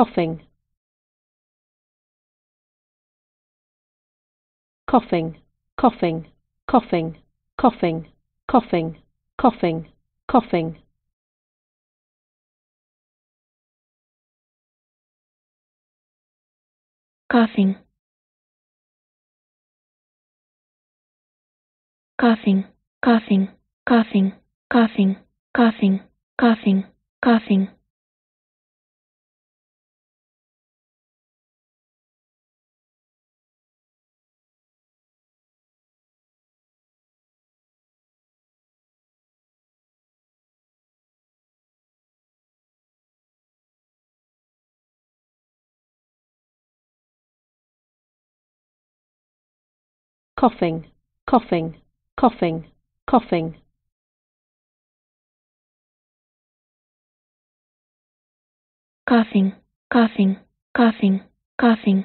coughing, coughing, coughing, coughing, coughing, coughing, coughing, coughing. coughing, coughing, coughing, coughing, coughing, coughing, coughing, coughing. Coughing, coughing, coughing, coughing. coughing, coughing, coughing, coughing.